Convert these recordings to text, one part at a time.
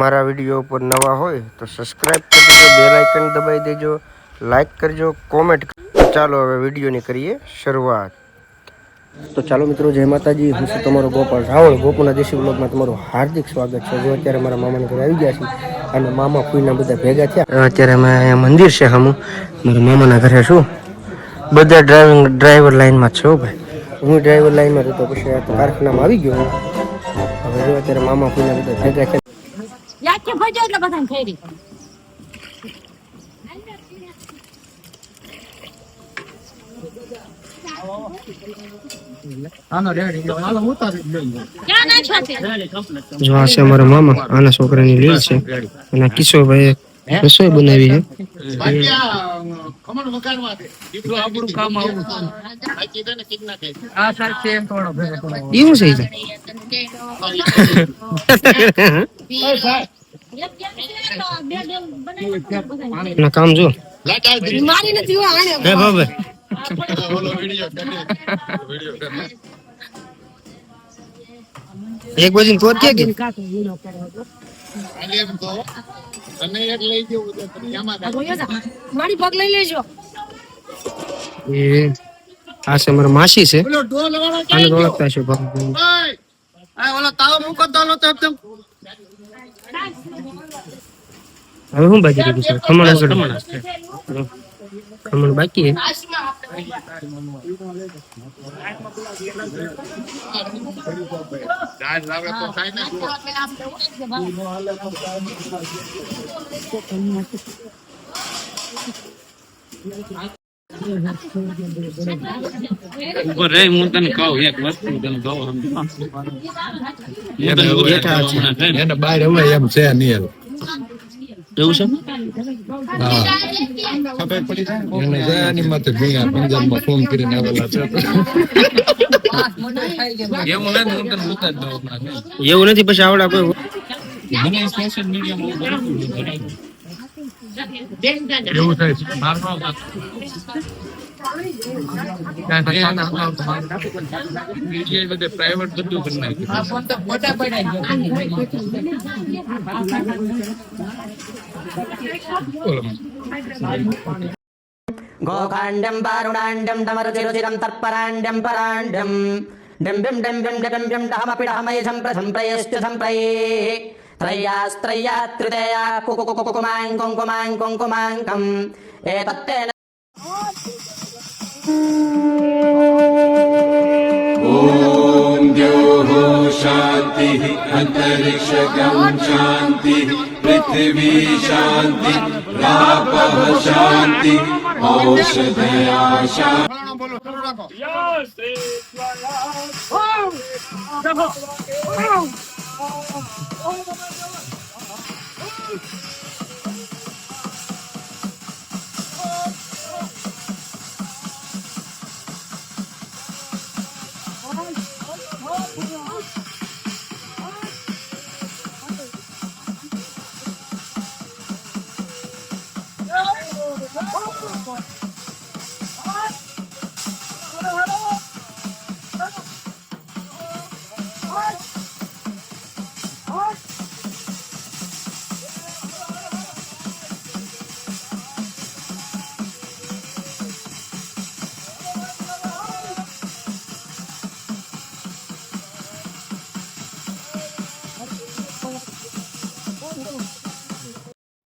મારા વિડીયો ઉપર નવા હોય તો સબસ્ક્રાઇબ કરી દેજો, બેલ આઇકન દબાવી દેજો, લાઈક કરજો, કોમેન્ટ કરજો। ચાલો હવે વિડીયોની કરીએ શરૂઆત। તો ચાલો મિત્રો, જય માતાજી। હું છું તમારો ગોપાલ રાવળ। ગોપુના દેશી બ્લોગમાં તમારું હાર્દિક સ્વાગત છે। જો અત્યારે મારા મામાના ઘરે આવી ગયા છે અને મામા ફૂઈના બધા ભેગા થયા। અત્યારે અમે અહીંયા મંદિર છે સામું મારા મામાના ઘરે છું। બધા ડ્રાઈવર લાઈનમાં છો ભાઈ। હું ડ્રાઈવર લાઈનમાં હતો પછી આ કારખાનામાં આવી ગયો। હવે જો અત્યારે મામા ફૂઈના બધા ભેગા છે। યાકે ભજો એટલે બધાને ફેરી જો આ છે અમારા મામા, આના છોકરાની લીલ છે અને કિશોરભાઈ રસોઈ બનાવી છે। કામ જો એક બાજુ તો કે મારી પગ લઈ લેજો। એ આ છે મારા માસી છે, આને ઓળખતા છો પગ ઓલો તાવ મૂકો તો લો તો હવે હું બાકી રહ્યું છે ખમણ બાકી હે। ઉપર રે હું તને કહું એક વસ્તુ તને કહું એને બહાર હવે એમ છે નહીં એવું છે ખબર પડી જાય એને જયાની માથે ભીયા પંજાબમાં ફોન કરીને આવેલા છે એવું નથી હું તને ઉતાર દઉં એવું નથી પછી આવડા કોઈ મને સોશિયલ મીડિયામાં એવું થાય મારનો પ્રાઇવેટ બધું કરી નાખ્યું। गोकाण्डं वारुणाण्डं डमरुचिरुचिरं तर्पराण्डं पराण्डं डं बिं डं बिं डं बिं डहमपि डहमयझं प्रसंप्रयश्च संप्रये त्रय्यास्त्रय्या तृतीया कुकुकुकुकुमां कुङ्कुमां कुङ्कुमाङ्कम् एतत्तेन ॐ द्योः शान्तिः अन्तरिक्षं शान्तिः पृथिवी शान्तिः रापः शान्तिः औषधया शान्तिः।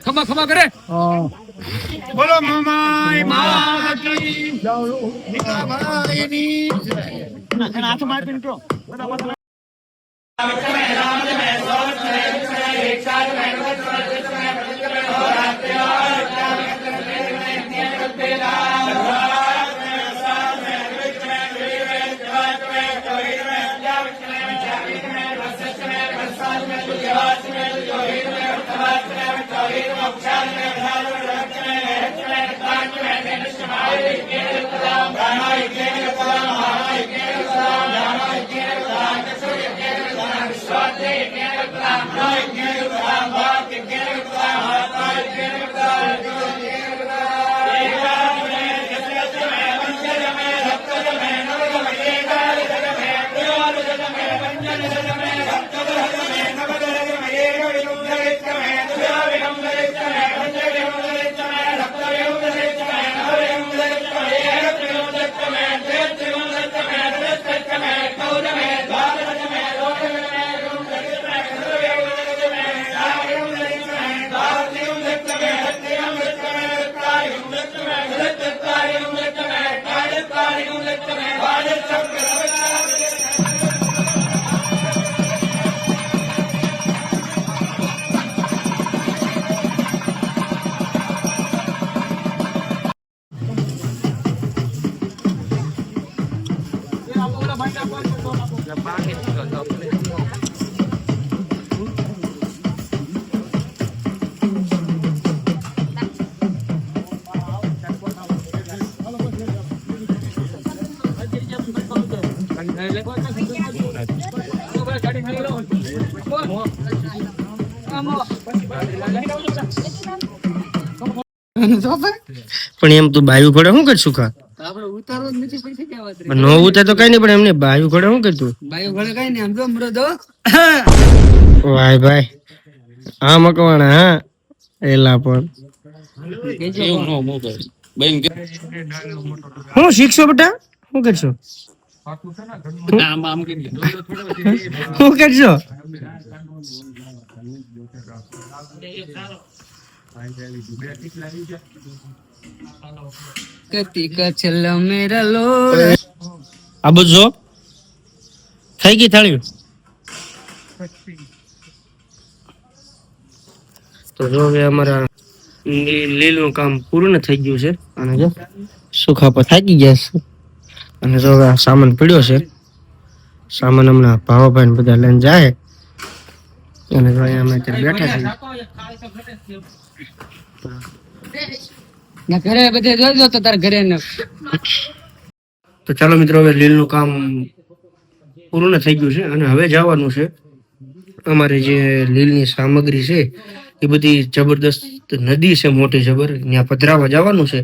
खमा खमा करे बोलो मामाई माँ की भाई नी हाथ मार पिंटो પણ એમ તું બાયુ ઘોડે શું કરશું કા નો ઉતાર તો કઈ નહીં પણ એમને બાયુ ઘોડે શું કરતું વાય ભાઈ હા મકવાણા હા એલા પણ હું શીખશો બેટા શું કરશો શું કરશો આ બધું જો થઈ ગઈ થાળી તો જો હવે અમારા લીલું કામ પૂરું થઈ ગયું છે અને જો સુખા પર થાકી ગયા છે અને જો હવે આ સામાન પડ્યો છે સામાન હમણાં ભાવાભાઈ ને બધા લઈને જાય અને જો અહીંયા અમે અત્યારે બેઠા છીએ ઘરે બધે જોજો તો તાર ઘરે તો ચાલો મિત્રો હવે લીલનું કામ પૂરું થઈ ગયું છે અને હવે જવાનું છે અમારે જે લીલની સામગ્રી છે એ બધી જબરદસ્ત નદી છે મોટી જબર ત્યાં પધરાવા જવાનું છે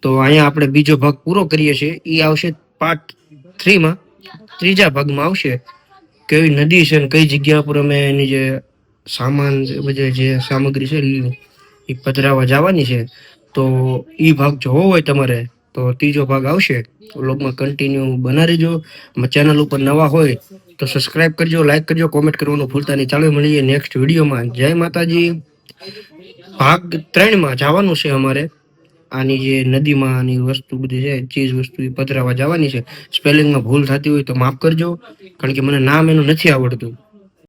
તો અહીંયા આપણે બીજો ભાગ પૂરો કરીએ છીએ એ આવશે પાર્ટ 3 માં ત્રીજા ભાગમાં આવશે કેવી નદી છે ને કઈ જગ્યા પર અમે એની જે સામાન બધી જે સામગ્રી છે લીલની એ પધરાવા જવાની છે તો એ ભાગ જોવો હોય તમારે તો ત્રીજો ભાગ આવશે વ્લોગમાં કન્ટિન્યુ બના રહેજો ચેનલ ઉપર નવા હોય તો સબસ્ક્રાઇબ કરજો લાઈક કરજો કોમેન્ટ કરવાનું ભૂલતા નહીં ચાલો મળીએ નેક્સ્ટ વિડીયોમાં જય માતાજી ભાગ 3 માં જવાનું છે અમારે આની જે નદીમાં આની વસ્તુ બધી છે ચીજ વસ્તુ એ પધરાવા જવાની છે સ્પેલિંગમાં ભૂલ થતી હોય તો માફ કરજો કારણ કે મને નામ એનું નથી આવડતું